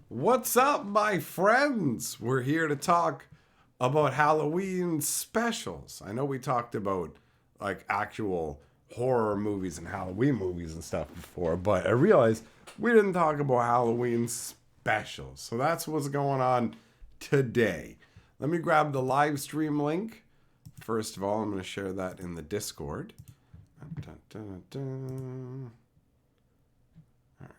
What's up, my friends? We're here to talk about Halloween specials. I know we talked about like actual horror movies and Halloween movies and stuff before, but I realized we didn't talk about Halloween specials. So that's what's going on today. Let me grab the live stream link. First of all, I'm going to share that in the Discord. Dun, dun, dun. All right.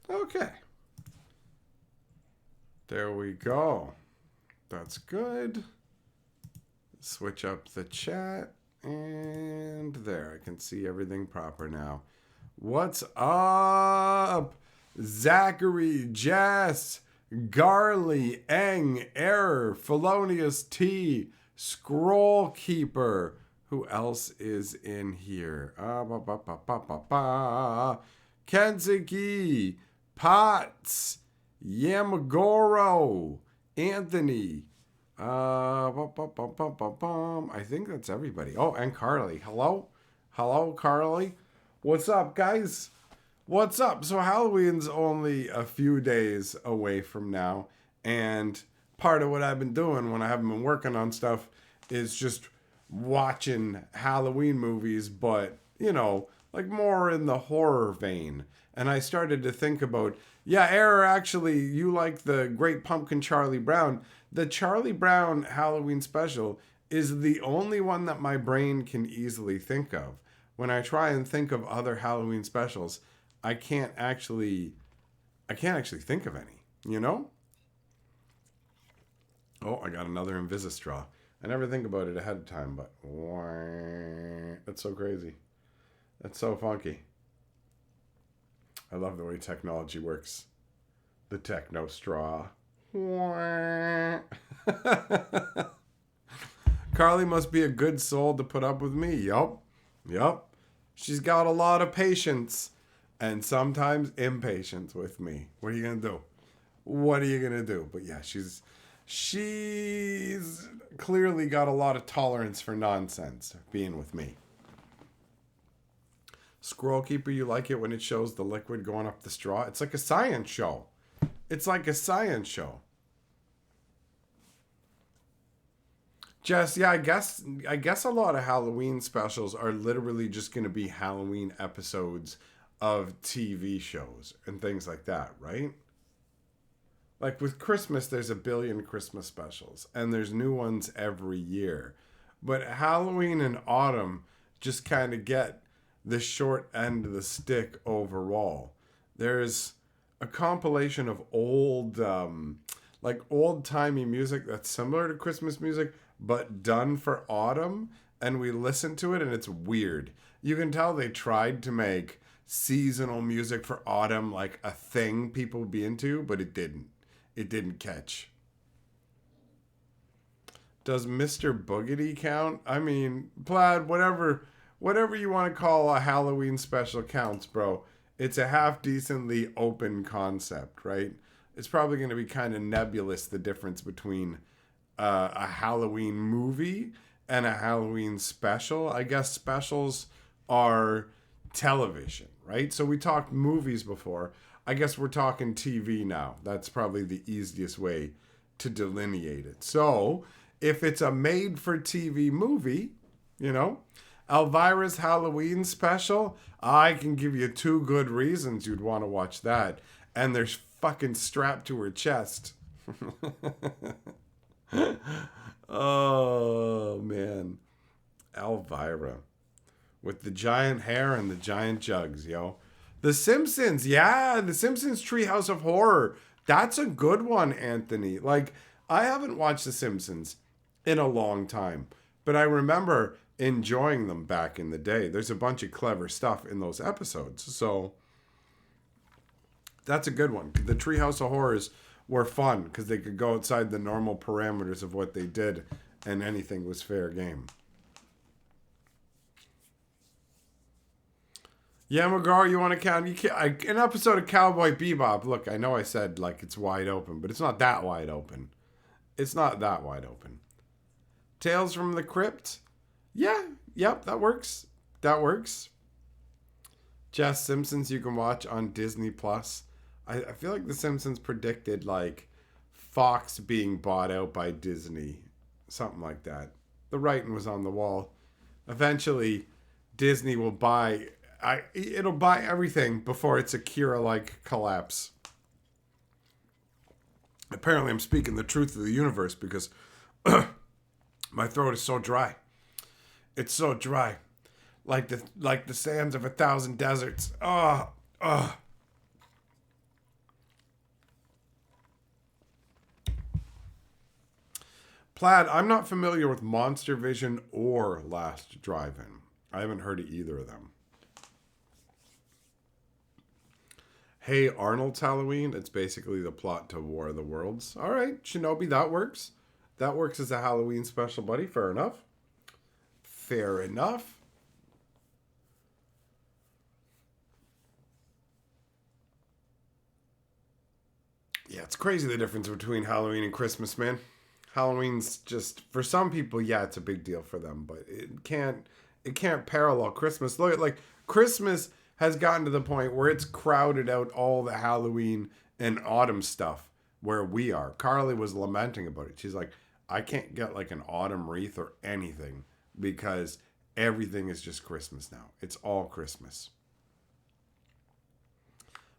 Okay. There we go. That's good. Switch up the chat. And there, I can see everything proper now. What's up? Zachary, Jess, Garly, Eng, Error, Felonious T, Scroll Keeper. Who else is in here? Kenzuki, Potts, Yamagoro, Anthony. I think that's everybody. Oh, and Carly. Hello? Hello, Carly? What's up, guys? What's up? So, Halloween's only a few days away from now. And part of what I've been doing when I haven't been working on stuff is just watching Halloween movies, but, like more in the horror vein. And I started to think about, yeah, Error, actually, you like the Great Pumpkin Charlie Brown. The Charlie Brown Halloween special is the only one that my brain can easily think of. When I try and think of other Halloween specials, I can't actually think of any, you know? Oh, I got another Invisistraw. I never think about it ahead of time, but that's so crazy. That's so funky. I love the way technology works. The techno straw. Carly must be a good soul to put up with me. Yup. Yup. She's got a lot of patience and sometimes impatience with me. What are you going to do? What are you going to do? But yeah, she's clearly got a lot of tolerance for nonsense being with me. Scroll Keeper, you like it when it shows the liquid going up the straw? It's like a science show. It's like a science show. Jess, yeah, I guess a lot of Halloween specials are literally just going to be Halloween episodes of TV shows and things like that, right? Like with Christmas, there's a billion Christmas specials, and there's new ones every year. But Halloween and autumn just kind of get the short end of the stick overall. There's a compilation of like old timey music that's similar to Christmas music, but done for autumn. And we listen to it, and it's weird. You can tell they tried to make seasonal music for autumn like a thing people would be into, but it didn't. It didn't catch. Does Mr. Boogedy count? I mean, Plaid, whatever you want to call a Halloween special counts, bro. It's a half decently open concept, right? It's probably going to be kind of nebulous the difference between a Halloween movie and a Halloween special. I guess specials are television, right? So we talked movies before. I guess we're talking TV now. That's probably the easiest way to delineate it. So if it's a made for TV movie, you know, Elvira's Halloween special, I can give you two good reasons you'd want to watch that. And there's fucking strapped to her chest. Oh, man. Elvira. With the giant hair and the giant jugs, yo. The Simpsons, yeah, The Simpsons Treehouse of Horror. That's a good one, Anthony. Like, I haven't watched The Simpsons in a long time, but I remember enjoying them back in the day. There's a bunch of clever stuff in those episodes. So, that's a good one. The Treehouse of Horrors were fun because they could go outside the normal parameters of what they did, and anything was fair game. Yeah, McGraw, you want to count? You can't. An episode of Cowboy Bebop. Look, I know I said like it's wide open, but it's not that wide open. It's not that wide open. Tales from the Crypt. Yeah, yep, that works. That works. Jess Simpsons you can watch on Disney Plus. I feel like The Simpsons predicted like Fox being bought out by Disney, something like that. The writing was on the wall. Eventually, Disney will buy. It'll buy everything before its Akira like collapse. Apparently, I'm speaking the truth of the universe because my throat is so dry. It's so dry, like the sands of 1,000 deserts. Oh, oh. Plaid, I'm not familiar with Monster Vision or Last Drive-In. I haven't heard of either of them. Hey Arnold's Halloween. It's basically the plot to War of the Worlds. All right, Shinobi, that works. That works as a Halloween special, buddy. Fair enough. Fair enough. Yeah, it's crazy the difference between Halloween and Christmas, man. Halloween's just for some people, yeah, it's a big deal for them, but it can't parallel Christmas. Look at like Christmas has gotten to the point where it's crowded out all the Halloween and autumn stuff where we are. Carly was lamenting about it. She's like, I can't get like an autumn wreath or anything because everything is just Christmas now. It's all Christmas.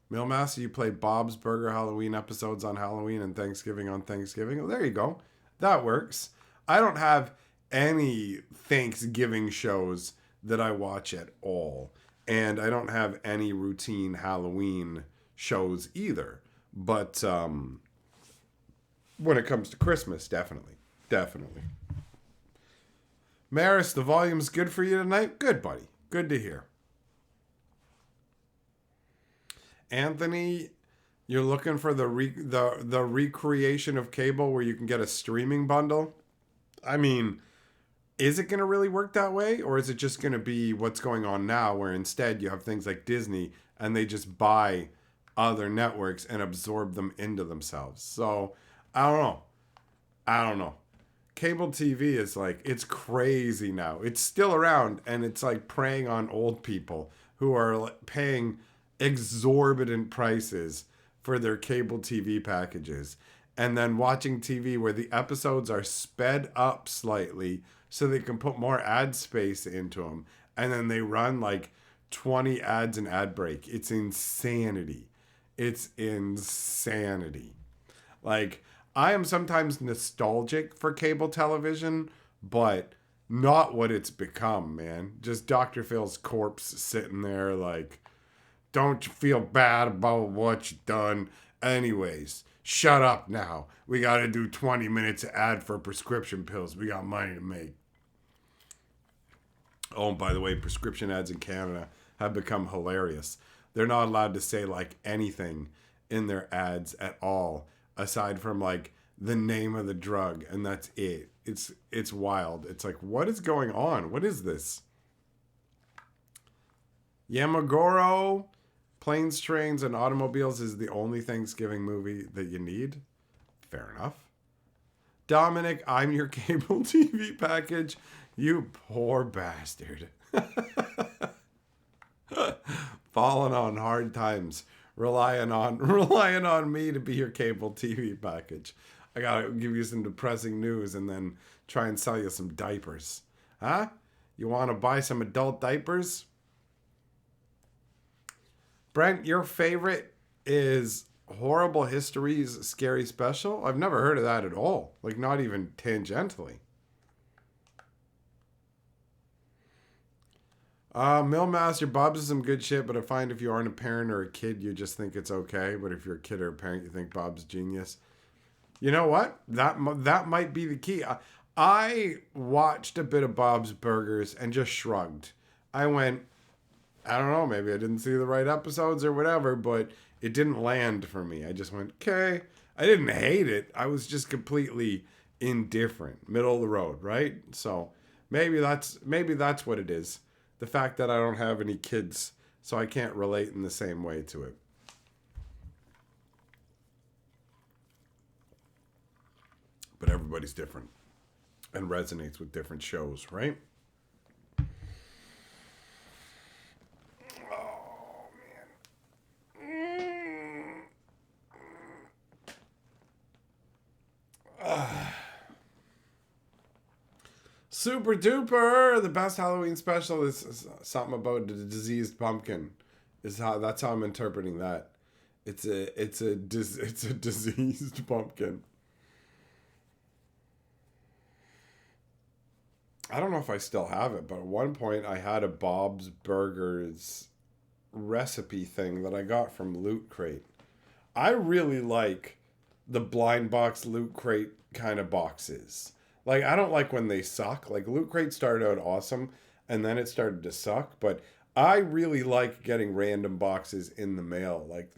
Millmaster, you played Bob's Burger Halloween episodes on Halloween and Thanksgiving on Thanksgiving. Well, there you go. That works. I don't have any Thanksgiving shows that I watch at all. And I don't have any routine Halloween shows either. But when it comes to Christmas, definitely. Definitely. Maris, the volume's good for you tonight? Good, buddy. Good to hear. Anthony, you're looking for the recreation of cable where you can get a streaming bundle? I mean, is it going to really work that way, or is it just going to be what's going on now where instead you have things like Disney and they just buy other networks and absorb them into themselves? So, I don't know. I don't know. Cable TV is like it's crazy now. It's still around and it's like preying on old people who are paying exorbitant prices for their cable TV packages and then watching TV where the episodes are sped up slightly so they can put more ad space into them and then they run like 20 ads an ad break. It's insanity. It's insanity. Like I am sometimes nostalgic for cable television, but not what it's become, man. Just Dr. Phil's corpse sitting there like don't you feel bad about what you done? Anyways, shut up now. We got to do 20 minutes of ad for prescription pills. We got money to make. Oh, and by the way, prescription ads in Canada have become hilarious. They're not allowed to say like anything in their ads at all aside from like the name of the drug and that's it. It's wild. It's like what is going on? What is this? Yamagoro Planes, Trains, and Automobiles is the only Thanksgiving movie that you need. Fair enough. Dominic, I'm your cable TV package. You poor bastard. Falling on hard times. Relying on me to be your cable TV package. I gotta give you some depressing news and then try and sell you some diapers. Huh? You wanna buy some adult diapers? Brent, your favorite is Horrible Histories Scary Special? I've never heard of that at all. Like, not even tangentially. Millmaster, Bob's is some good shit, but I find if you aren't a parent or a kid, you just think it's okay. But if you're a kid or a parent, you think Bob's genius. You know what? That might be the key. I watched a bit of Bob's Burgers and just shrugged. I went, I don't know, maybe I didn't see the right episodes or whatever, but it didn't land for me. I just went, okay. I didn't hate it. I was just completely indifferent, middle of the road, right? So maybe that's what it is. The fact that I don't have any kids so I can't relate in the same way to it. But everybody's different and resonates with different shows, right? Oh, man. Super duper! The best Halloween special is something about the diseased pumpkin. That's how I'm interpreting that. It's a diseased pumpkin. I don't know if I still have it, but at one point I had a Bob's Burgers recipe thing that I got from Loot Crate. I really like the blind box Loot Crate kind of boxes. Like, I don't like when they suck. Like, Loot Crate started out awesome and then it started to suck, but I really like getting random boxes in the mail. Like,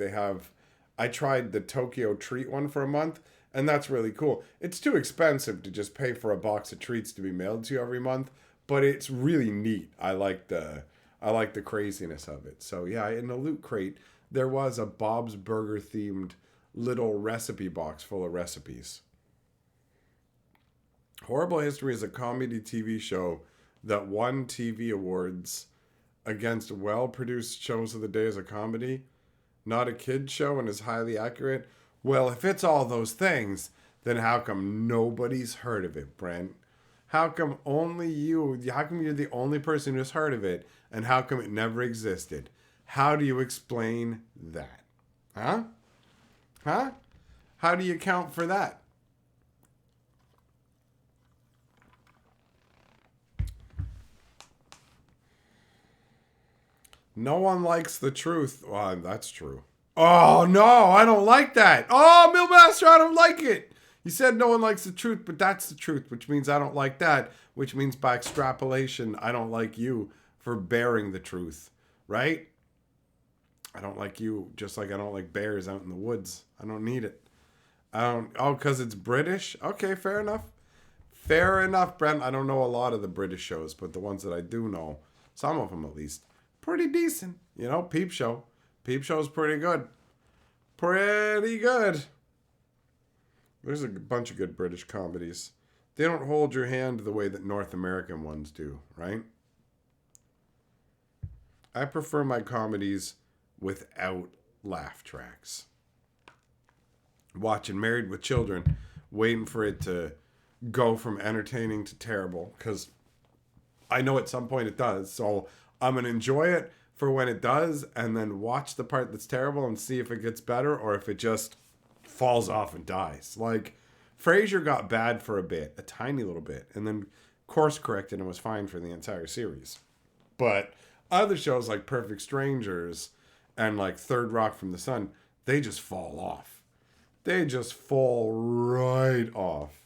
I tried the Tokyo Treat one for a month, and that's really cool. It's too expensive to just pay for a box of treats to be mailed to you every month, but it's really neat. I like the craziness of it. So yeah, in the Loot Crate, there was a Bob's Burger themed little recipe box full of recipes. Horrible History is a comedy TV show that won TV awards against well-produced shows of the day as a comedy, not a kid show, and is highly accurate. Well, if it's all those things, then how come nobody's heard of it, Brent? How come you're the only person who's heard of it, and how come it never existed? How do you explain that? Huh? Huh? How do you account for that? No one likes the truth. Well, that's true. Oh, no, I don't like that. Oh, Millmaster, I don't like it. You said no one likes the truth, but that's the truth, which means I don't like that, which means by extrapolation, I don't like you for bearing the truth, right? I don't like you just like I don't like bears out in the woods. I don't need it. Because it's British? Okay, fair enough. Fair enough, Brent. I don't know a lot of the British shows, but the ones that I do know, some of them at least, pretty decent. Peep Show. Peep Show's pretty good. Pretty good. There's a bunch of good British comedies. They don't hold your hand the way that North American ones do, right? I prefer my comedies without laugh tracks. Watching Married with Children, waiting for it to go from entertaining to terrible, because I know at some point it does. So I'm going to enjoy it for when it does, and then watch the part that's terrible and see if it gets better or if it just falls off and dies. Like, Frasier got bad for a bit, a tiny little bit, and then course corrected and was fine for the entire series. But other shows like Perfect Strangers and like Third Rock from the Sun, they just fall off. They just fall right off.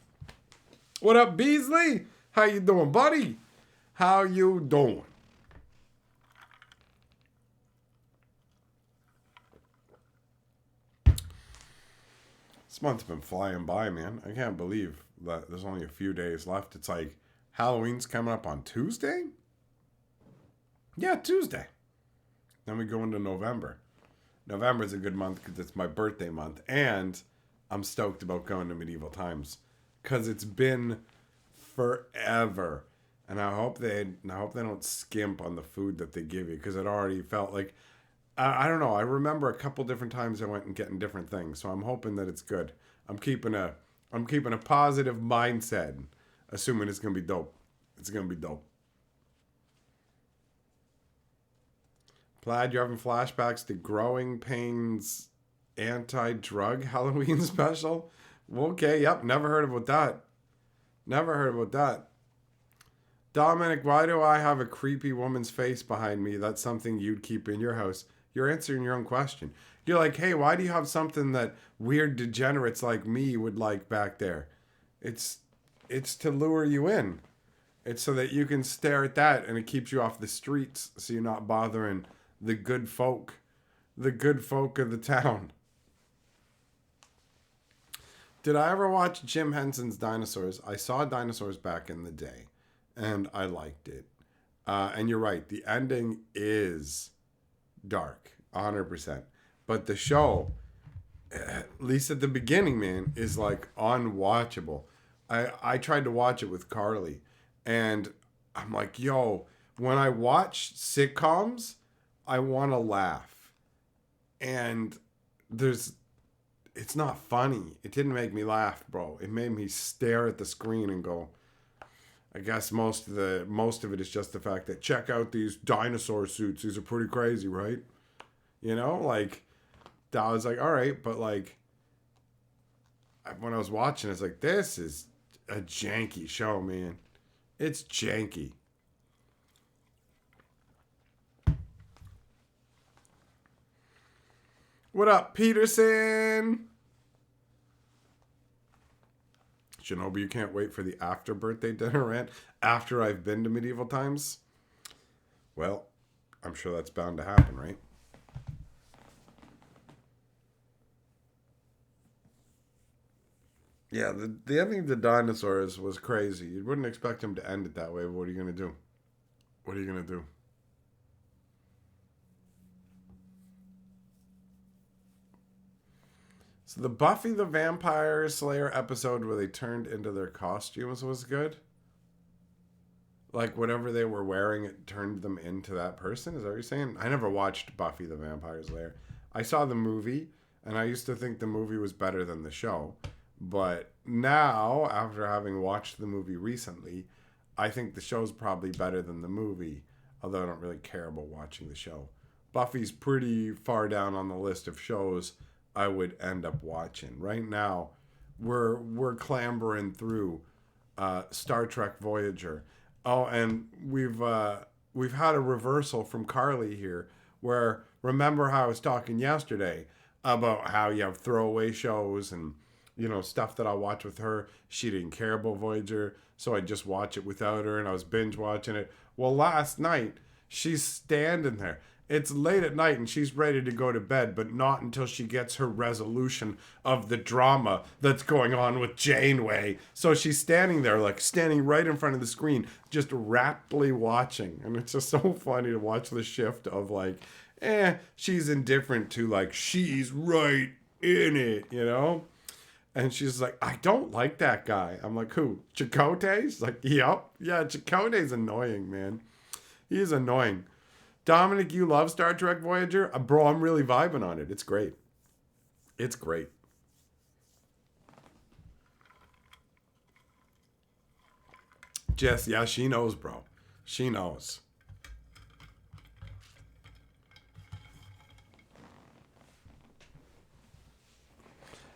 What up, Beasley? How you doing, buddy? How you doing? This month's been flying by, man. I can't believe that there's only a few days left. It's like Halloween's coming up on Tuesday? Yeah, Tuesday. Then we go into November. November's a good month because it's my birthday month. And I'm stoked about going to Medieval Times because it's been forever. And I hope they don't skimp on the food that they give you, because it already felt like, I don't know. I remember a couple different times I went and getting different things, so I'm hoping that it's good. I'm keeping a positive mindset, assuming it's gonna be dope. It's gonna be dope. Plaid, you're having flashbacks to Growing Pains anti-drug Halloween special. Okay, yep, never heard about that. Never heard about that. Dominic, why do I have a creepy woman's face behind me? That's something you'd keep in your house. You're answering your own question. You're like, hey, why do you have something that weird degenerates like me would like back there? It's to lure you in. It's so that you can stare at that, and it keeps you off the streets, so you're not bothering the good folk of the town. Did I ever watch Jim Henson's Dinosaurs? I saw Dinosaurs back in the day, and I liked it. And you're right, the ending is dark, 100%. But the show, at least at the beginning, man, is like unwatchable. I tried to watch it with Carly, and I'm like, yo, when I watch sitcoms, I want to laugh, and there's it's not funny. It didn't make me laugh, bro. It made me stare at the screen and go, I guess most of it is just the fact that check out these dinosaur suits. These are pretty crazy, right? You know, like I was like, all right, but like when I was watching, it's like this is a janky show, man. It's janky. What up, Peterson? Shinobi, you can't wait for the after birthday dinner rant after I've been to medieval times? Well, I'm sure that's bound to happen, right? Yeah, the ending of the dinosaurs was crazy. You wouldn't expect him to end it that way, but what are you going to do? What are you going to do? So the Buffy the Vampire Slayer episode where they turned into their costumes was good? Like whatever they were wearing, it turned them into that person? Is that what you're saying? I never watched Buffy the Vampire Slayer. I saw the movie, and I used to think the movie was better than the show. But now, after having watched the movie recently, I think the show's probably better than the movie, although I don't really care about watching the show. Buffy's pretty far down on the list of shows I would end up watching. Right now, we're clambering through Star Trek Voyager. Oh, and we've had a reversal from Carly here, where remember how I was talking yesterday about how you have throwaway shows and stuff that I watch with her. She didn't care about Voyager, so I just watch it without her, and I was binge watching it. Well, last night she's standing there. It's late at night and she's ready to go to bed, but not until she gets her resolution of the drama that's going on with Janeway. So she's standing there, like standing right in front of the screen, just raptly watching. And it's just so funny to watch the shift of like, she's indifferent to like, she's right in it, you know? And she's like, I don't like that guy. I'm like, who? Chakotay? She's like, yep. Yeah, Chakotay's annoying, man. He's annoying. Dominic, you love Star Trek Voyager? Bro, I'm really vibing on it. It's great. It's great. Jess, yeah, she knows, bro. She knows.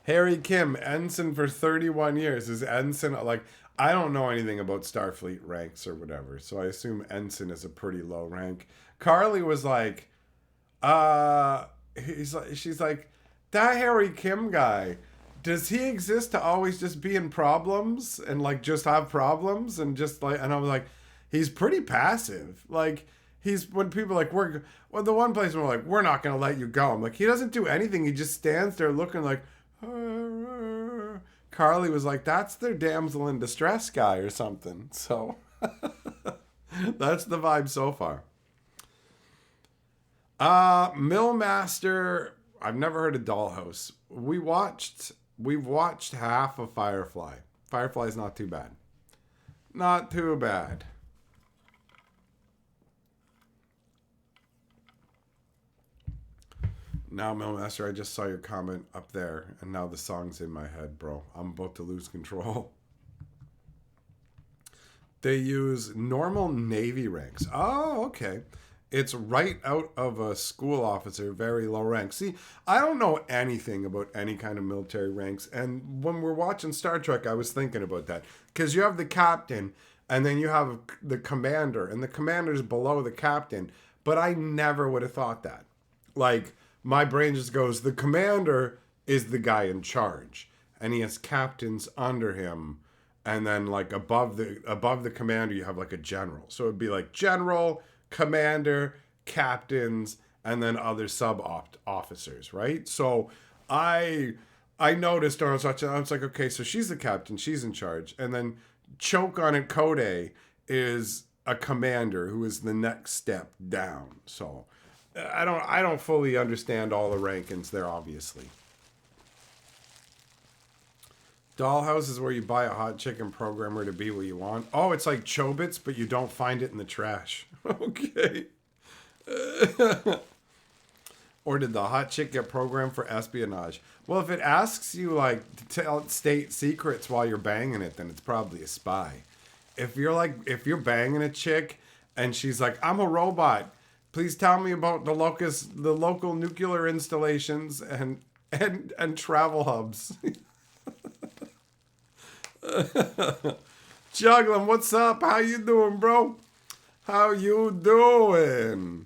Harry Kim, ensign for 31 years. Is ensign like I don't know anything about Starfleet ranks or whatever, so I assume ensign is a pretty low rank. Carly was like, she's like, that Harry Kim guy, does he exist to always just be in problems and like just have problems and just like, and I was like, he's pretty passive. Like he's when people are like the one place where we're like, we're not gonna let you go. I'm like, he doesn't do anything. He just stands there looking like. Carly was like, that's their damsel in distress guy or something. So that's the vibe so far. Millmaster, I've never heard of Dollhouse. We've watched half of Firefly. Firefly's not too bad. Not too bad. Now, Millmaster, I just saw your comment up there, and now the song's in my head, bro. I'm about to lose control. They use normal Navy ranks. Oh, okay. It's right out of a school officer, very low rank. See, I don't know anything about any kind of military ranks, and when we're watching Star Trek, I was thinking about that. Because you have the captain, and then you have the commander, and the commander's below the captain, but I never would have thought that. Like, my brain just goes, the commander is the guy in charge, and he has captains under him, and then like above the commander you have like a general. So it'd be like general, commander, captains, and then other sub officers, right? So I noticed when I was watching, I was like, okay, so she's the captain, she's in charge, and then Choke on it Kode is a commander who is the next step down. So I don't fully understand all the rankings there, obviously. Dollhouse is where you buy a hot chicken programmer to be what you want. Oh, it's like Chobits, but you don't find it in the trash. Okay. Or did the hot chick get programmed for espionage? Well, if it asks you like to tell state secrets while you're banging it, then it's probably a spy. If you're banging a chick and she's like, "I'm a robot. Please tell me about the local nuclear installations and travel hubs." Juggling, what's up? How you doing, bro? How you doing?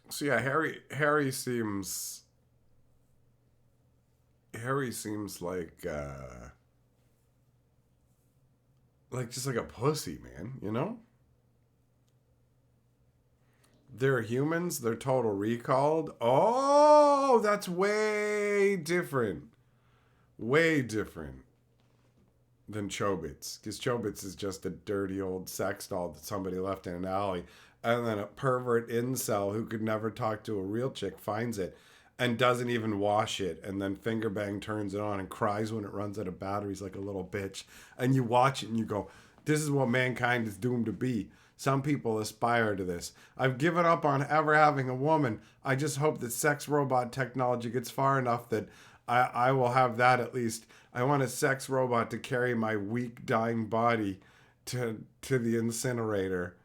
So yeah, Harry seems like just like a pussy, man, you know? They're humans, they're total recalled. Oh, that's way different. Way different than Chobits. Because Chobits is just a dirty old sex doll that somebody left in an alley. And then a pervert incel who could never talk to a real chick finds it and doesn't even wash it. And then Fingerbang turns it on and cries when it runs out of batteries like a little bitch. And you watch it and you go, this is what mankind is doomed to be. Some people aspire to this. I've given up on ever having a woman. I just hope that sex robot technology gets far enough that I will have that at least. I want a sex robot to carry my weak, dying body to the incinerator.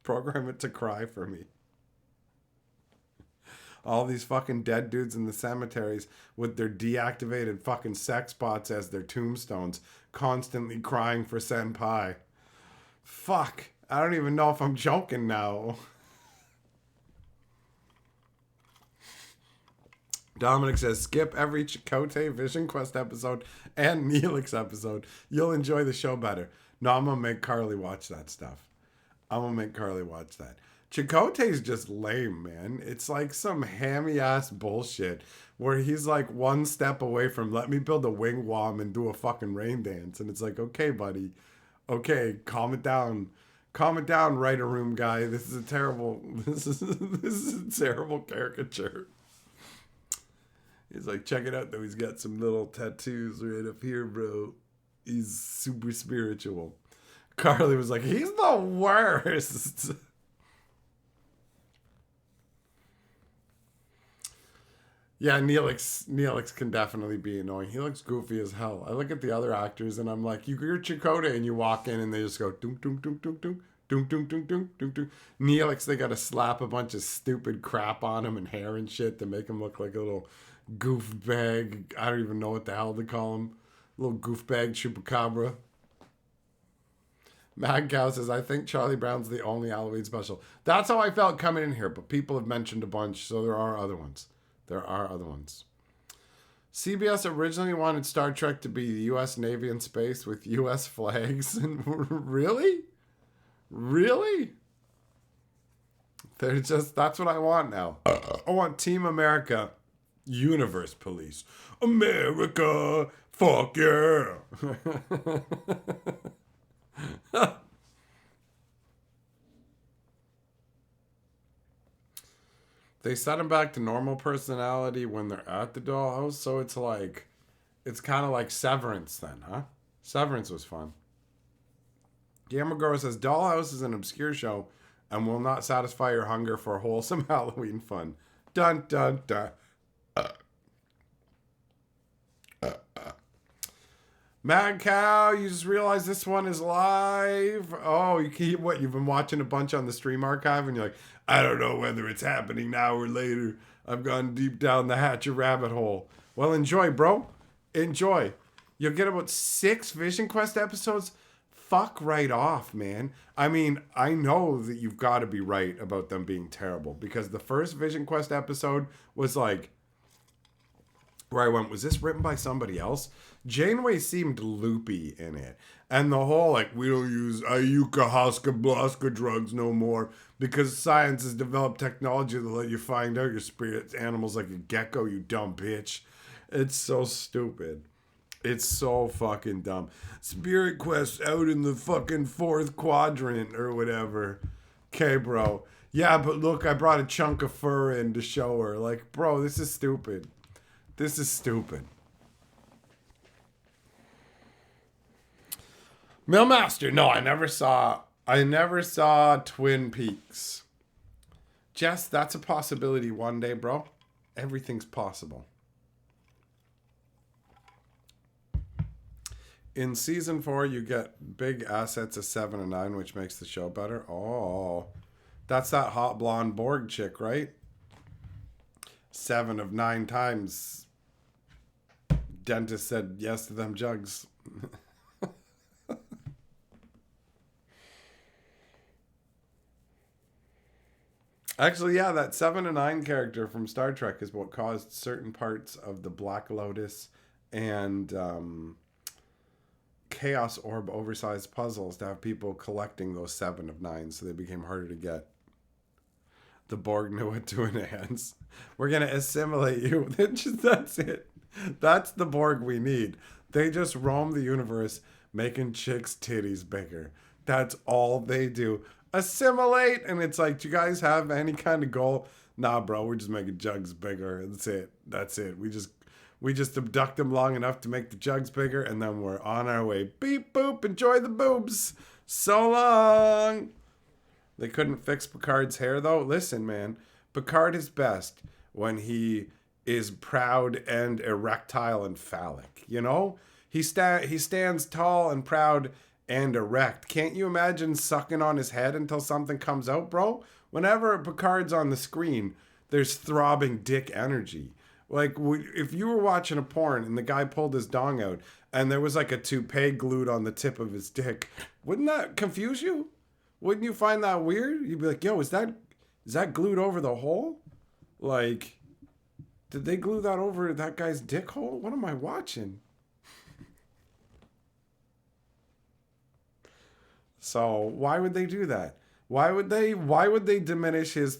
Program it to cry for me. All these fucking dead dudes in the cemeteries with their deactivated fucking sex bots as their tombstones, constantly crying for senpai. Fuck. I don't even know if I'm joking now. Dominic says, skip every Chakotay Vision Quest episode and Neelix episode. You'll enjoy the show better. No, I'm going to make Carly watch that stuff. I'm going to make Carly watch that. Chakotay's just lame, man. It's like some hammy-ass bullshit where he's like one step away from let me build a wigwam and do a fucking rain dance. And it's like, okay, buddy. Okay, calm it down. Calm it down, writer room guy. This is a terrible a terrible caricature. He's like, check it out though. He's got some little tattoos right up here, bro. He's super spiritual. Carly was like, he's the worst. Yeah, Neelix can definitely be annoying. He looks goofy as hell. I look at the other actors and I'm like, you're Chakotay, and you walk in and they just go dunk dunk dunk dunk dunk dunk dunk dunk dunk dunk dunk. Neelix, they gotta slap a bunch of stupid crap on him and hair and shit to make him look like a little goof bag. I don't even know what the hell to call him. Little goof bag chupacabra. Mad Cow says, I think Charlie Brown's the only Halloween special. That's how I felt coming in here, but people have mentioned a bunch, so there are other ones. CBS originally wanted Star Trek to be the U.S. Navy in space with U.S. flags. Really? Really? That's what I want now. I want Team America, Universe Police. America, fuck yeah. They set him back to normal personality when they're at the dollhouse, so it's kind of like Severance then, huh? Severance was fun. Gamagoro says, Dollhouse is an obscure show and will not satisfy your hunger for wholesome Halloween fun. Dun dun dun. Mad Cow, you just realized this one is live. Oh, you've been watching a bunch on the stream archive and you're like, I don't know whether it's happening now or later. I've gone deep down the Hatcher rabbit hole. Well, enjoy, bro. Enjoy. You'll get about 6 Vision Quest episodes. Fuck right off, man. I mean, I know that you've got to be right about them being terrible because the first Vision Quest episode was like, where I went, was this written by somebody else? Janeway seemed loopy in it. And the whole, like, we don't use ayahuasca blaska drugs no more because science has developed technology to let you find out your spirit's animals like a gecko, you dumb bitch. It's so stupid. It's so fucking dumb. Spirit Quest out in the fucking fourth quadrant or whatever. Okay, bro. Yeah, but look, I brought a chunk of fur in to show her. Like, bro, this is stupid. This is stupid. Millmaster. No, I never saw. I never saw Twin Peaks. Jess, that's a possibility one day, bro. Everything's possible. In season 4, you get big assets of 7 and 9, which makes the show better. Oh, that's that hot blonde Borg chick, right? 7 of 9 times. Dentist said yes to them jugs. Actually, yeah, that 7 and 9 character from Star Trek is what caused certain parts of the Black Lotus and Chaos Orb oversized puzzles to have people collecting those 7 of 9, so they became harder to get. The Borg knew what to enhance. We're going to assimilate you. That's it. That's the Borg we need. They just roam the universe making chicks' titties bigger. That's all they do. Assimilate. And it's like, do you guys have any kind of goal? Nah, bro, we're just making jugs bigger. That's it. That's it. We just abduct them long enough to make the jugs bigger, and then we're on our way. Beep boop, enjoy the boobs. So long. They couldn't fix Picard's hair though. Listen, man, Picard is best when he is proud and erectile and phallic. You know, he stands tall and proud and erect. Can't you imagine sucking on his head until something comes out, bro? Whenever Picard's on the screen, there's throbbing dick energy. Like, if you were watching a porn and the guy pulled his dong out and there was like a toupee glued on the tip of his dick, wouldn't that confuse you? Wouldn't you find that weird? You'd be like, yo, is that glued over the hole? Like, did they glue that over that guy's dick hole? What am I watching? So why would they do that? Why would they diminish his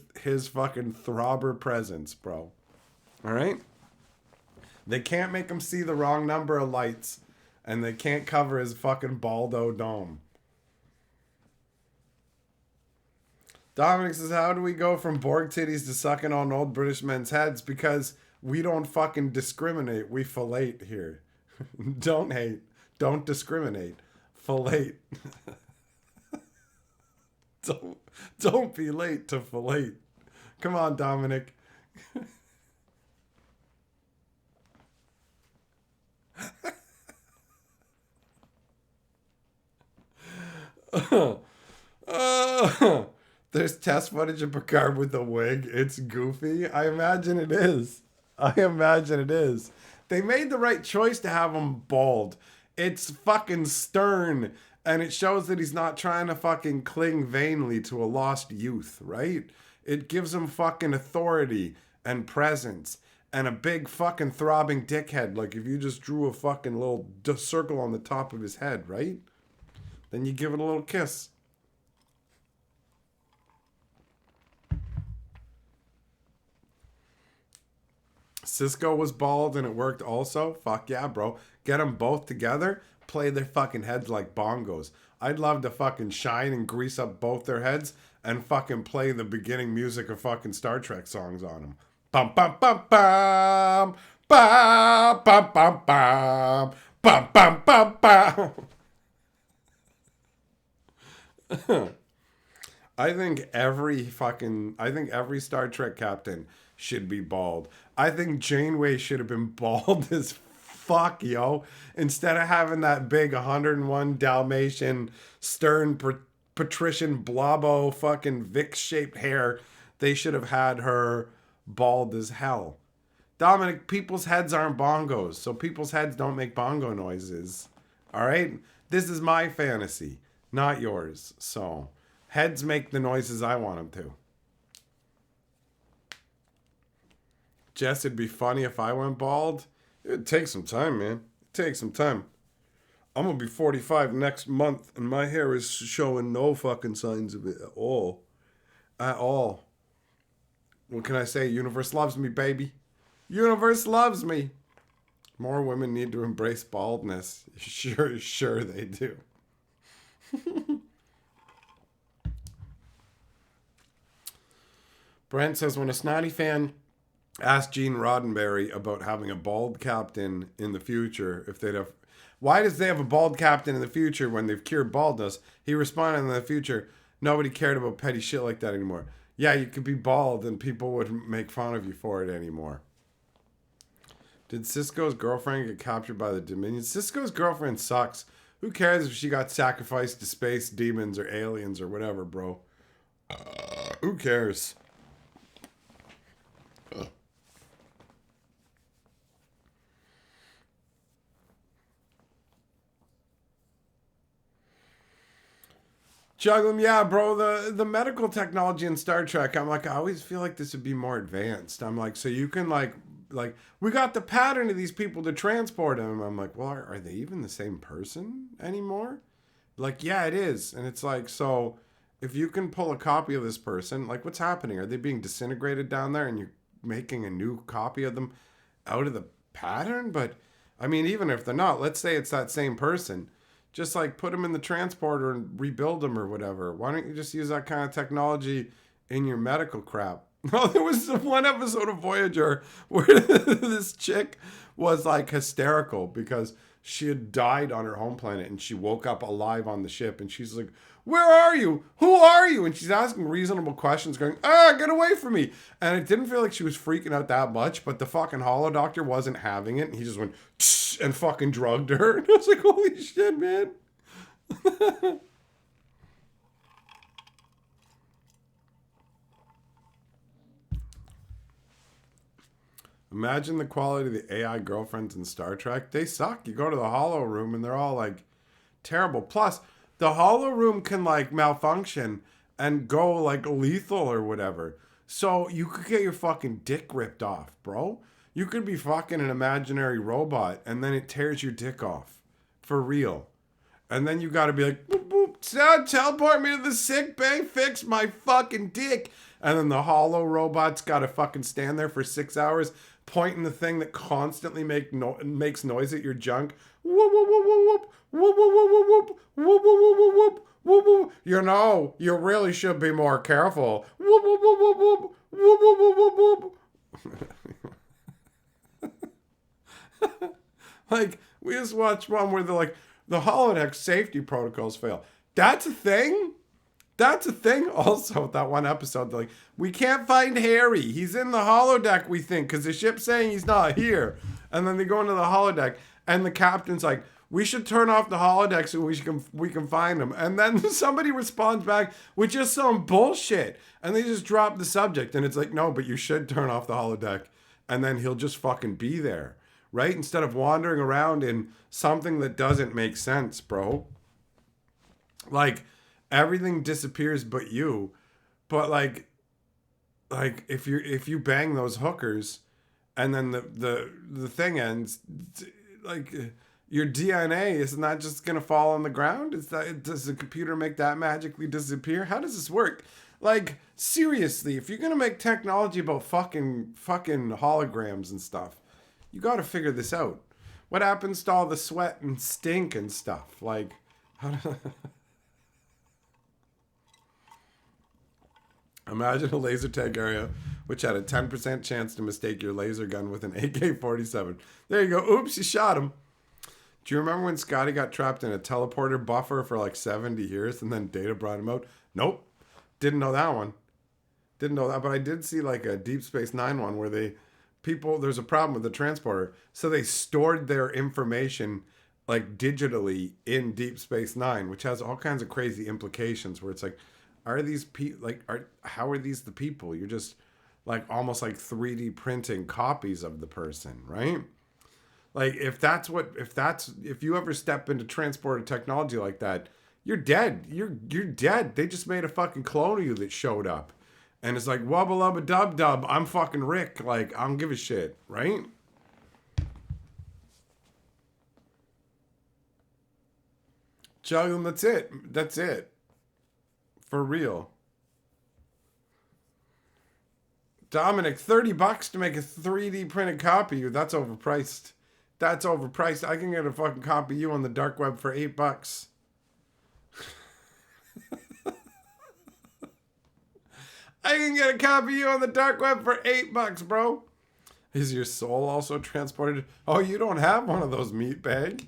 fucking throbber presence, bro? All right? They can't make him see the wrong number of lights, and they can't cover his fucking baldo dome. Dominic says, how do we go from Borg titties to sucking on old British men's heads? Because we don't fucking discriminate. We fillate here. Don't hate. Don't discriminate. Fillate. don't be late to fillate. Come on, Dominic. There's test footage of Picard with a wig. It's goofy. I imagine it is. They made the right choice to have him bald. It's fucking stern. And it shows that he's not trying to fucking cling vainly to a lost youth, right? It gives him fucking authority and presence and a big fucking throbbing dickhead. Like if you just drew a fucking little circle on the top of his head, right? Then you give it a little kiss. Cisco was bald and it worked also. Fuck yeah, bro. Get them both together, play their fucking heads like bongos. I'd love to fucking shine and grease up both their heads and fucking play the beginning music of fucking Star Trek songs on them. Bum bum bum bum bum bum bum bum bum bum bum bum. I think every Star Trek captain should be bald. I think Janeway should have been bald as fuck, yo. Instead of having that big 101 Dalmatian stern patrician blobbo fucking Vic-shaped hair, they should have had her bald as hell. Dominic, people's heads aren't bongos, so people's heads don't make bongo noises. All right? This is my fantasy, not yours. So, heads make the noises I want them to. Jess, it'd be funny if I went bald. It'd take some time, man. It'd take some time. I'm gonna be 45 next month, and my hair is showing no fucking signs of it at all. At all. What can I say? Universe loves me, baby. Universe loves me. More women need to embrace baldness. Sure they do. Brent says when a snotty fan asked Gene Roddenberry about having a bald captain in the future, if they'd have, why does they have a bald captain in the future when they've cured baldness? He responded in the future, nobody cared about petty shit like that anymore. Yeah, you could be bald and people wouldn't make fun of you for it anymore. Did Cisco's girlfriend get captured by the Dominion? Cisco's girlfriend sucks. Who cares if she got sacrificed to space demons or aliens or whatever, bro? Who cares? Juggling, yeah, bro. The medical technology in Star Trek, I'm like, I always feel like this would be more advanced. I'm like, so you can like we got the pattern of these people to transport them. I'm like, well, are they even the same person anymore? Like, yeah, it is. And it's like, so if you can pull a copy of this person, like, what's happening? Are they being disintegrated down there and you're making a new copy of them out of the pattern? But I mean, even if they're not, let's say it's that same person. Just like put them in the transporter and rebuild them or whatever. Why don't you just use that kind of technology in your medical crap? Well, there was one episode of Voyager where this chick was like hysterical because she had died on her home planet and she woke up alive on the ship and she's like, where are you? Who are you? And she's asking reasonable questions going, get away from me. And it didn't feel like she was freaking out that much, but the fucking holo doctor wasn't having it. And he just went and fucking drugged her. And I was like, holy shit, man. Imagine the quality of the AI girlfriends in Star Trek. They suck. You go to the holo room and they're all like terrible. Plus, the holo room can like malfunction and go like lethal or whatever. So you could get your fucking dick ripped off, bro. You could be fucking an imaginary robot and then it tears your dick off. For real. And then you gotta be like, boop, boop, teleport me to the sick bay, fix my fucking dick. And then the holo robot's gotta fucking stand there for 6 hours pointing the thing that constantly makes noise at your junk. Whoop, whoop, whoop, whoop, whoop, whoop, whoop, whoop, whoop, whoop, whoop, whoop, whoop. You know, you really should be more careful. Whoop, whoop, whoop, whoop, whoop, whoop, whoop, whoop, whoop. Like, we just watched one where they're like, the holodeck safety protocols fail. That's a thing? That's a thing. Also, that one episode, they're like, we can't find Harry. He's in the holodeck, we think, because the ship's saying he's not here. And then they go into the holodeck, and the captain's like, we should turn off the holodeck so we can find him. And then somebody responds back with just some bullshit. And they just drop the subject. And it's like, no, but you should turn off the holodeck. And then he'll just fucking be there. Right? Instead of wandering around in something that doesn't make sense, bro. Like, everything disappears but you. But like if you bang those hookers and then the thing ends, like your DNA is not just gonna fall on the ground. Does the computer make that magically disappear? How does this work? Like, seriously, if you're gonna make technology about fucking holograms and stuff, you got to figure this out. What happens to all the sweat and stink and stuff? Like, imagine a laser tag area which had a 10% chance to mistake your laser gun with an AK-47. There you go. Oops, you shot him. Do you remember when Scotty got trapped in a teleporter buffer for like 70 years and then Data brought him out? Nope. Didn't know that one. Didn't know that, but I did see like a Deep Space Nine one where there's a problem with the transporter, so they stored their information like digitally in Deep Space Nine, which has all kinds of crazy implications where it's like, are these how are these the people? You're just like almost like 3D printing copies of the person, right? Like if you ever step into transporter technology like that, you're dead. You're dead. They just made a fucking clone of you that showed up. And it's like, wubba lubba dub dub, I'm fucking Rick. Like, I don't give a shit, right? Juggling, that's it. That's it. For real. Dominic, $30 to make a 3D printed copy. That's overpriced. That's overpriced. I can get a fucking copy of you on the dark web for $8. I can get a copy of you on the dark web for $8, bro. Is your soul also transported? Oh, you don't have one of those, meatbag.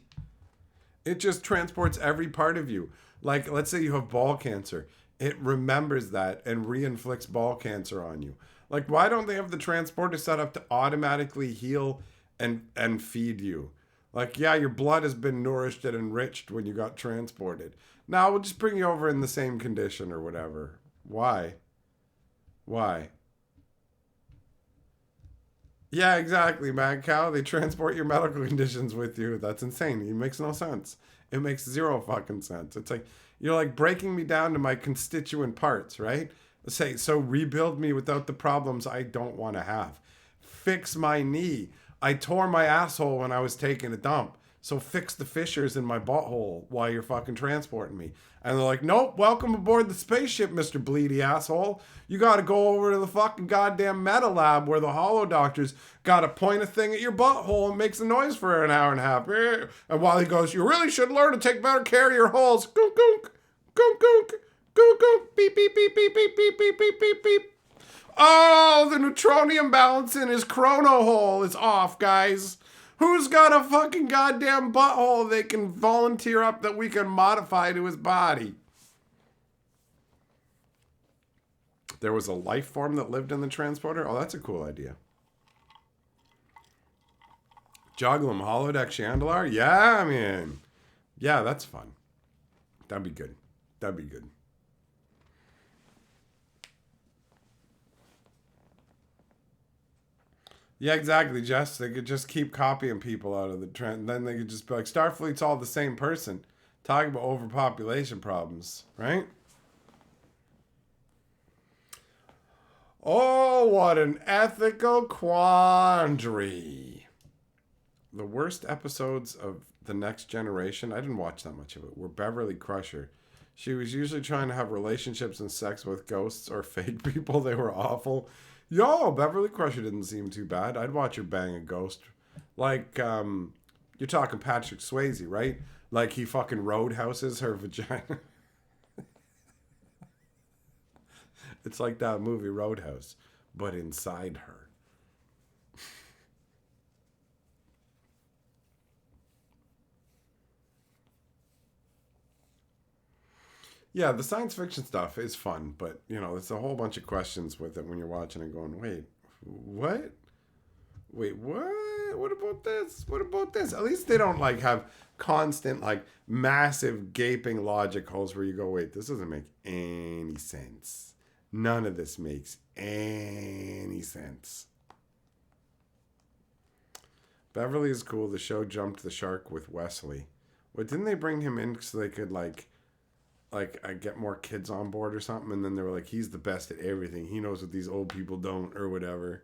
It just transports every part of you. Like, let's say you have ball cancer. It remembers that and re-inflicts ball cancer on you. Like, why don't they have the transporter set up to automatically heal and feed you? Like, yeah, your blood has been nourished and enriched when you got transported. Now we'll just bring you over in the same condition or whatever. Why? Why? Yeah, exactly, Mad Cow. They transport your medical conditions with you. That's insane. It makes no sense. It makes zero fucking sense. It's like you're like breaking me down to my constituent parts, right? Say, so rebuild me without the problems I don't want to have. Fix my knee. I tore my asshole when I was taking a dump. So fix the fissures in my butthole while you're fucking transporting me. And they're like, nope, welcome aboard the spaceship, Mr. Bleedy asshole. You gotta go over to the fucking goddamn meta lab where the hollow doctors gotta point a thing at your butthole and makes a noise for an hour and a half. And while he goes, you really should learn to take better care of your holes. Goonk, goonk, goonk, goonk, goonk, goonk, beep, beep, beep, beep, beep, beep, beep, beep, beep, beep. Oh, the neutronium balance in his chrono hole is off, guys. Who's got a fucking goddamn butthole they can volunteer up that we can modify to his body? There was a life form that lived in the transporter? Oh, that's a cool idea. Joglum holodeck Chandelar? Yeah, man. Yeah, that's fun. That'd be good. That'd be good. Yeah, exactly, Jess. They could just keep copying people out of the trend. Then they could just be like, Starfleet's all the same person. Talking about overpopulation problems, right? Oh, what an ethical quandary. The worst episodes of The Next Generation, I didn't watch that much of it, were Beverly Crusher. She was usually trying to have relationships and sex with ghosts or fake people. They were awful. Yo, Beverly Crusher didn't seem too bad. I'd watch her bang a ghost. Like, you're talking Patrick Swayze, right? Like he fucking roadhouses her vagina. It's like that movie Roadhouse, but inside her. Yeah, the science fiction stuff is fun, but you know, there's a whole bunch of questions with it when you're watching and going, wait, what? Wait, what? What about this? What about this? At least they don't like have constant, like massive gaping logic holes where you go, wait, this doesn't make any sense. None of this makes any sense. Beverly is cool. The show jumped the shark with Wesley. But didn't they bring him in so they could like I get more kids on board or something? And then they were like, he's the best at everything. He knows what these old people don't or whatever.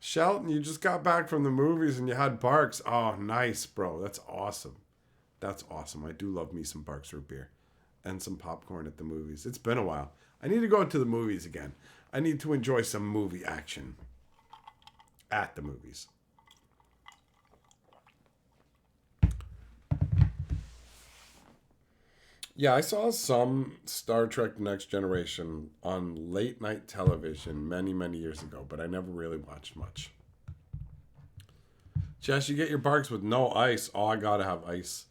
Shelton, you just got back from the movies and you had Barks. Oh, nice, bro. That's awesome. That's awesome. I do love me some Barks root beer and some popcorn at the movies. It's been a while. I need to go to the movies again. I need to enjoy some movie action at the movies. Yeah, I saw some Star Trek Next Generation on late night television many, many years ago, but I never really watched much. Jess, you get your Barks with no ice. Oh, I gotta have ice.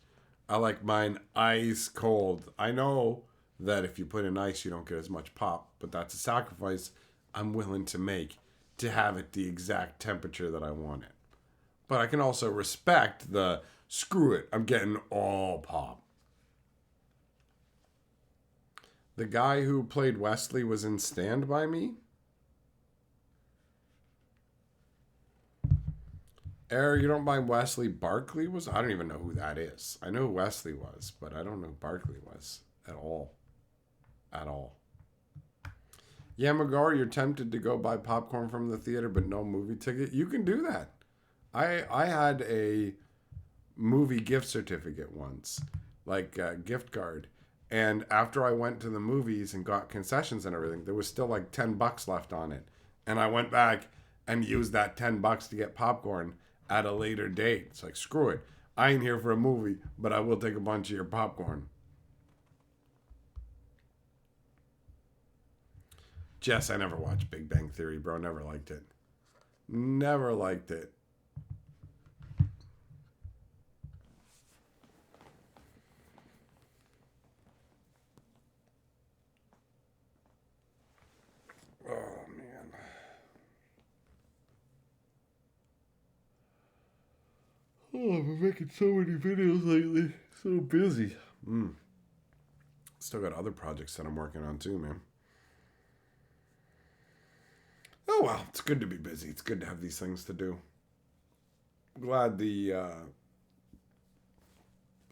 I like mine ice cold. I know that if you put in ice, you don't get as much pop, but that's a sacrifice I'm willing to make to have it the exact temperature that I want it. But I can also respect the screw it, I'm getting all pop. The guy who played Wesley was in Stand By Me. Eric, you don't mind Wesley Barkley was? I don't even know who that is. I know who Wesley was, but I don't know who Barkley was at all. At all. Yeah, McGar, you're tempted to go buy popcorn from the theater, but no movie ticket. You can do that. I had a movie gift certificate once, like a gift card, And after I went to the movies and got concessions and everything, there was still like $10 left on it. And I went back and used that $10 to get popcorn at a later date. It's like, screw it. I ain't here for a movie, but I will take a bunch of your popcorn. Jess, I never watched Big Bang Theory, bro. Never liked it. Never liked it. Oh, man. Oh, I'm making so many videos lately. So busy. Still got other projects that I'm working on too, man. Oh well, it's good to be busy. It's good to have these things to do. Glad the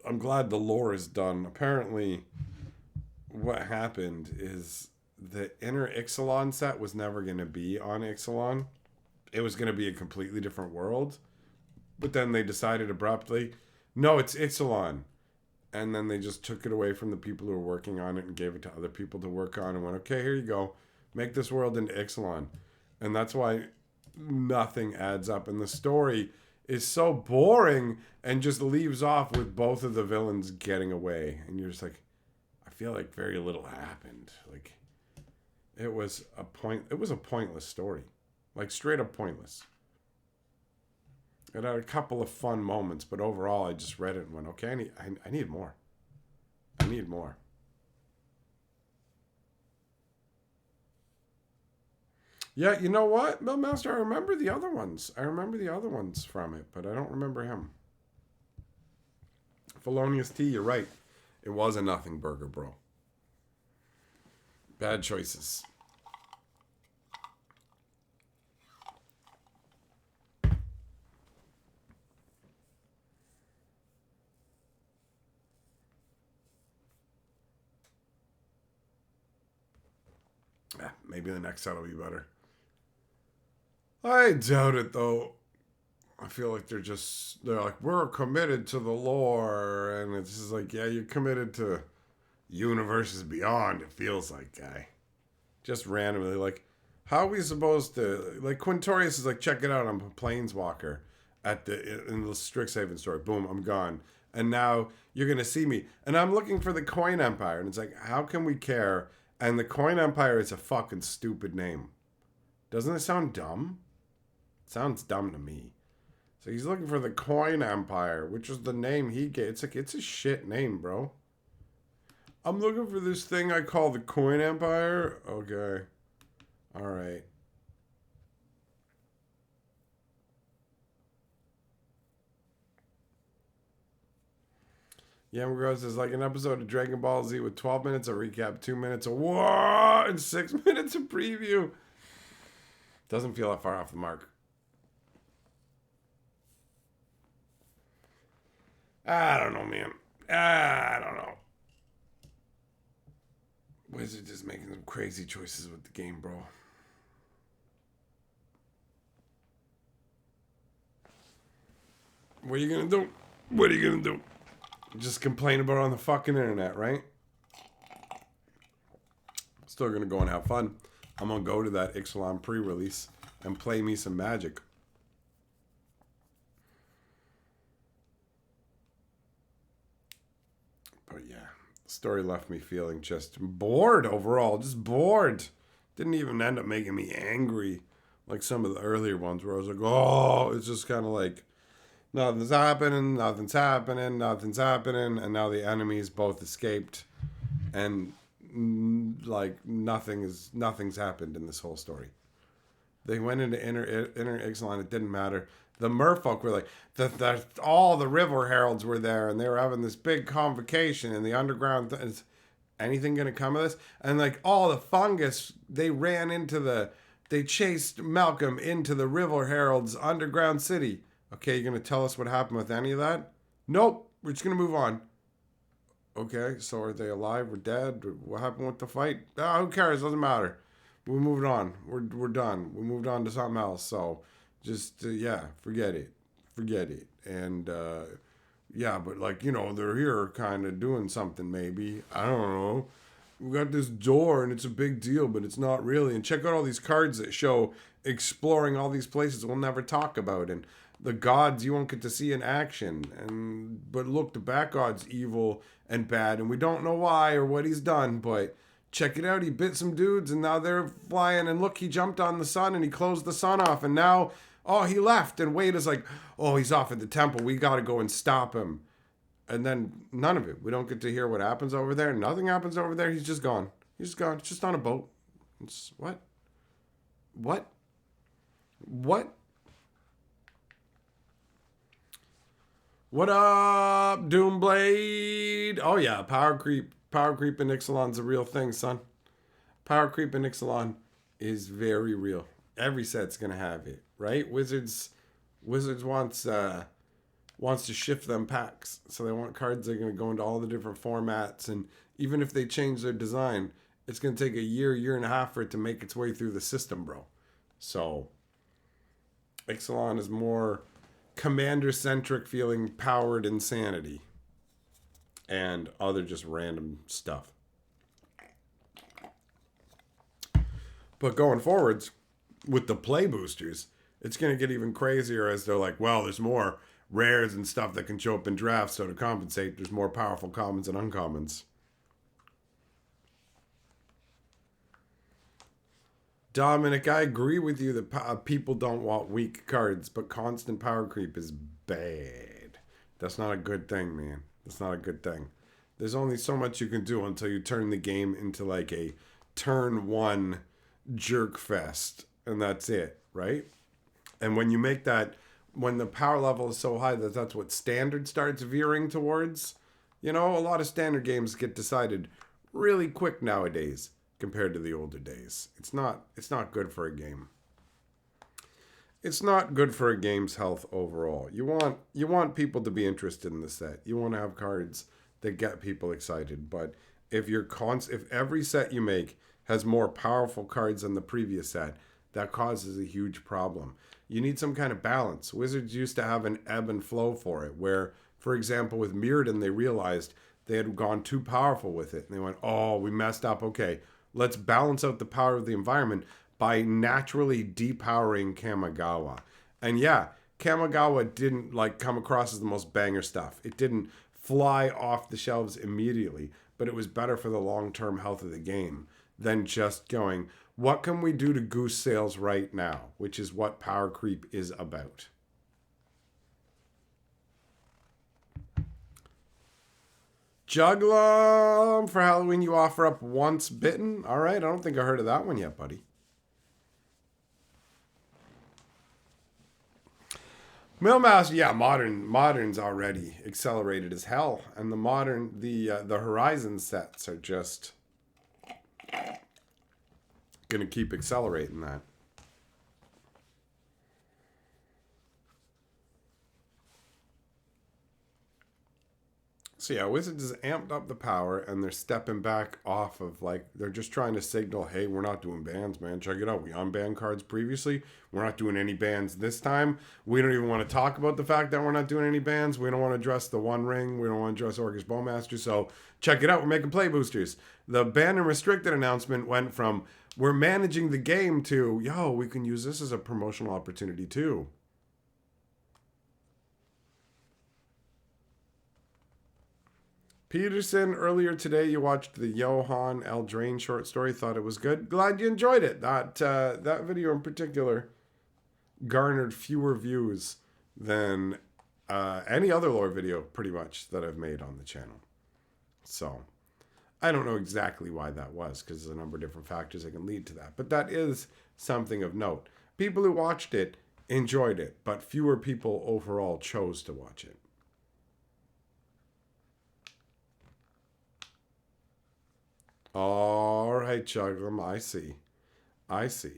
I'm glad the lore is done. Apparently, what happened is the inner Ixalan set was never going to be on Ixalan. It was going to be a completely different world. But then they decided abruptly, no, it's Ixalan. And then they just took it away from the people who were working on it and gave it to other people to work on and went, okay, here you go. Make this world into Ixalan. And that's why nothing adds up. And the story is so boring and just leaves off with both of the villains getting away. And you're just like, I feel like very little happened. Like it was a pointless story. Like straight up pointless. It had a couple of fun moments, but overall I just read it and went, okay, I need more. I need more. Yeah, you know what, Bill Master? I remember the other ones. I remember the other ones from it, but I don't remember him. Felonious T, you're right. It was a nothing burger, bro. Bad choices. Maybe the next set will be better. I doubt it, though. I feel like they're like, we're committed to the lore. And it's just like, yeah, you're committed to universes beyond, it feels like, guy. Just randomly, like, how are we supposed to, like, Quintorius is like, check it out, I'm a planeswalker in the Strixhaven story. Boom, I'm gone. And now you're going to see me. And I'm looking for the Coin Empire. And it's like, how can we care? And the Coin Empire is a fucking stupid name. Doesn't it sound dumb? It sounds dumb to me. So he's looking for the Coin Empire, which is the name he gave. It's like, it's a shit name, bro. I'm looking for this thing I call the Coin Empire. Okay. All right. Yamagross is like an episode of Dragon Ball Z with 12 minutes of recap, 2 minutes of what, and 6 minutes of preview. Doesn't feel that far off the mark. I don't know, man. I don't know. Wizards is making some crazy choices with the game, bro. What are you gonna do? What are you gonna do? Just complain about it on the fucking internet, right? Still gonna go and have fun. I'm gonna go to that Ixalan pre-release and play me some Magic. But yeah, the story left me feeling just bored overall. Just bored. Didn't even end up making me angry like some of the earlier ones where I was like, oh, it's just kind of like nothing's happening, nothing's happening, nothing's happening, and now the enemies both escaped, and like nothing's happened in this whole story. They went into inner Ixalan. It didn't matter. The merfolk were like, all the river heralds were there, and they were having this big convocation in the underground. Is anything gonna come of this? And like all the fungus, they chased Malcolm into the river heralds' underground city. Okay, you're gonna tell us what happened with any of that? Nope. We're just gonna move on. Okay, so are they alive or dead? What happened with the fight? Who cares? Doesn't matter. We moved on. We're done. We moved on to something else. So just yeah, forget it. And Yeah, but like, they're here kind of doing something maybe. I don't know. We got this door and it's a big deal, but it's not really. And check out all these cards that show exploring all these places we'll never talk about, and the gods you won't get to see in action. And but look, the back god's evil and bad, and we don't know why or what he's done, but check it out. He bit some dudes and now they're flying, and look, he jumped on the sun and he closed the sun off, and now he left, and Wade is like, oh, he's off at the temple. We got to go and stop him. And then none of it. We don't get to hear what happens over there. Nothing happens over there. He's just gone. He's just gone. It's just on a boat. It's what? What? What? What up, Doomblade? Oh yeah, power creep. Power creep in Ixalan's a real thing, son. Power creep in Ixalan is very real. Every set's gonna have it, right? Wizards wants to shift them packs. So they want cards that are going to go into all the different formats. And even if they change their design, it's going to take a year and a half for it to make its way through the system, bro. So Ixalan is more commander-centric, feeling powered insanity. And other just random stuff. But going forwards, with the play boosters, it's going to get even crazier as they're like, well, there's more rares and stuff that can show up in drafts, so to compensate, there's more powerful commons and uncommons. Dominic, I agree with you that people don't want weak cards, but constant power creep is bad. That's not a good thing, man. That's not a good thing. There's only so much you can do until you turn the game into like a turn one jerk fest, and that's it, right? And when you make that, when the power level is so high that that's what standard starts veering towards, a lot of standard games get decided really quick nowadays compared to the older days. It's not good for a game. It's not good for a game's health overall. You want people to be interested in the set. You want to have cards that get people excited, but if every set you make has more powerful cards than the previous set, that causes a huge problem. You need some kind of balance. Wizards used to have an ebb and flow for it, where, for example, with Mirrodin, they realized they had gone too powerful with it. And they went, oh, we messed up. Okay, let's balance out the power of the environment by naturally depowering Kamigawa. And yeah, Kamigawa didn't come across as the most banger stuff. It didn't fly off the shelves immediately, but it was better for the long-term health of the game than just going, what can we do to goose sales right now? Which is what power creep is about. Juglum, for Halloween you offer up Once Bitten. All right, I don't think I heard of that one yet, buddy. Millmouse, yeah, modern's already accelerated as hell, and the Horizon sets are just gonna keep accelerating that. So yeah, Wizards has amped up the power, and they're stepping back off of, they're just trying to signal, hey, we're not doing bans, man. Check it out. We unbanned cards previously. We're not doing any bans this time. We don't even want to talk about the fact that we're not doing any bans. We don't want to address the One Ring. We don't want to address Orcish Bowmaster. So check it out. We're making play boosters. The ban and restricted announcement went from, we're managing the game, to, yo, we can use this as a promotional opportunity too. Peterson, earlier today you watched the Johan Eldraine short story. Thought it was good. Glad you enjoyed it. That video in particular garnered fewer views than any other lore video, pretty much, that I've made on the channel. So I don't know exactly why that was, because there's a number of different factors that can lead to that. But that is something of note. People who watched it enjoyed it, but fewer people overall chose to watch it. All right, Juglum, I see.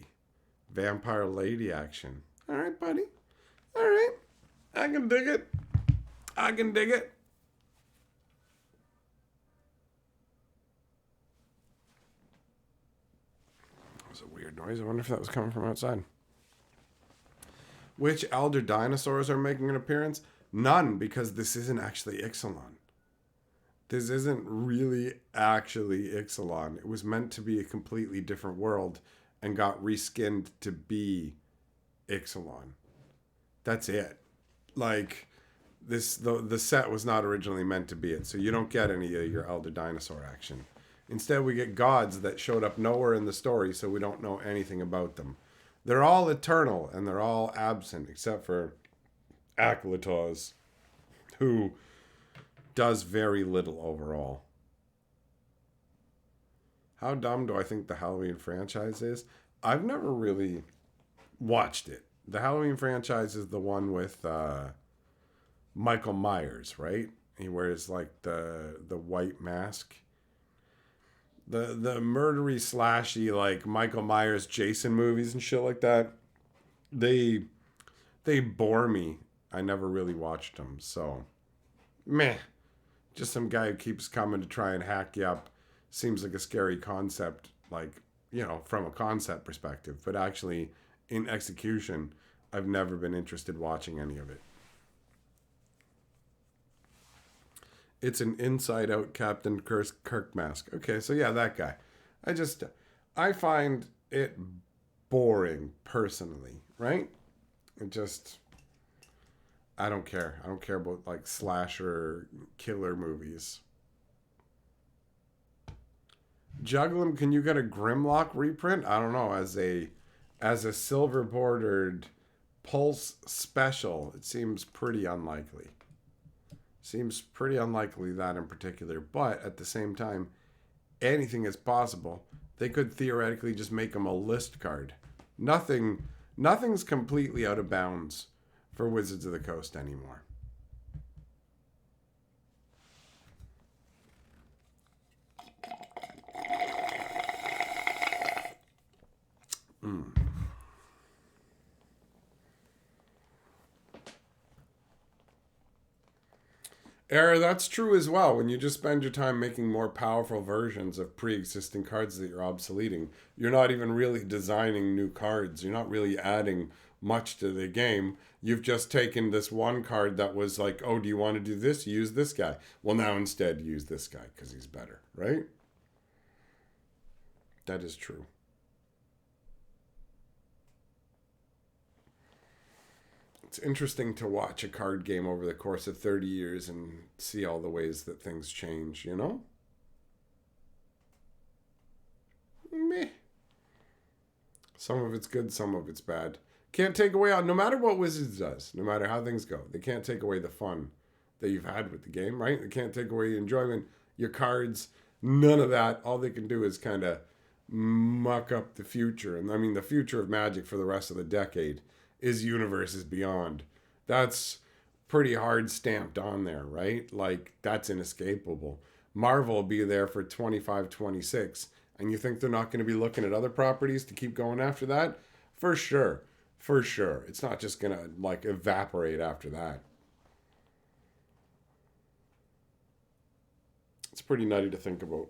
Vampire lady action. All right, buddy. All right. I can dig it. That was a weird noise. I wonder if that was coming from outside. Which elder dinosaurs are making an appearance? None, because this isn't actually Ixalan. This isn't really actually Ixalan. It was meant to be a completely different world and got reskinned to be Ixalan. That's it. Like, the set was not originally meant to be it, so you don't get any of your Elder Dinosaur action. Instead, we get gods that showed up nowhere in the story, so we don't know anything about them. They're all eternal, and they're all absent, except for Akhlatoz, who does very little overall. How dumb do I think the Halloween franchise is? I've never really watched it. The Halloween franchise is the one with Michael Myers, right? He wears like the white mask. The murdery slashy like Michael Myers Jason movies and shit like that, they bore me. I never really watched them, so meh. Just some guy who keeps coming to try and hack you up. Seems like a scary concept, like, you know, from a concept perspective, but actually in execution, I've never been interested watching any of it. It's an inside-out Captain Kirk mask. Okay, so yeah, that guy. I find it boring, personally, right? I don't care. I don't care about, like, slasher killer movies. Jugglim, can you get a Grimlock reprint? I don't know, as a silver-bordered Pulse special, it seems pretty unlikely. Seems pretty unlikely that in particular, but at the same time, anything is possible. They could theoretically just make them a list card. Nothing's completely out of bounds for Wizards of the Coast anymore. Era, that's true as well. When you just spend your time making more powerful versions of pre-existing cards that you're obsoleting, you're not even really designing new cards. You're not really adding much to the game. You've just taken this one card that was like, oh, do you want to do this? Use this guy. Well, now instead use this guy because he's better, right? That is true. It's interesting to watch a card game over the course of 30 years and see all the ways that things change, you know? Meh. Some of it's good, some of it's bad. Can't take away, no matter what Wizards does, no matter how things go, they can't take away the fun that you've had with the game, right? They can't take away your enjoyment, your cards, none of that. All they can do is kind of muck up the future. And I mean, the future of Magic for the rest of the decade is Universes Beyond. That's pretty hard stamped on there, right? Like, that's inescapable. Marvel will be there for 25, 26, and you think they're not going to be looking at other properties to keep going after that? For sure. For sure. It's not just going to, like, evaporate after that. It's pretty nutty to think about.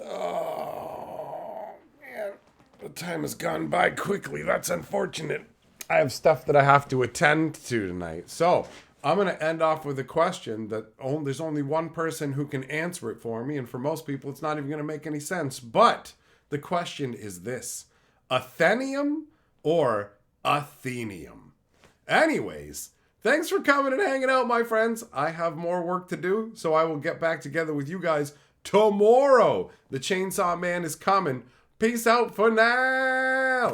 Oh, man. The time has gone by quickly. That's unfortunate. I have stuff that I have to attend to tonight. So, I'm going to end off with a question that there's only one person who can answer it for me. And for most people, it's not even going to make any sense. But the question is this: Athenium or Athenium? Anyways, thanks for coming and hanging out, my friends. I have more work to do, so I will get back together with you guys tomorrow. The Chainsaw Man is coming. Peace out for now.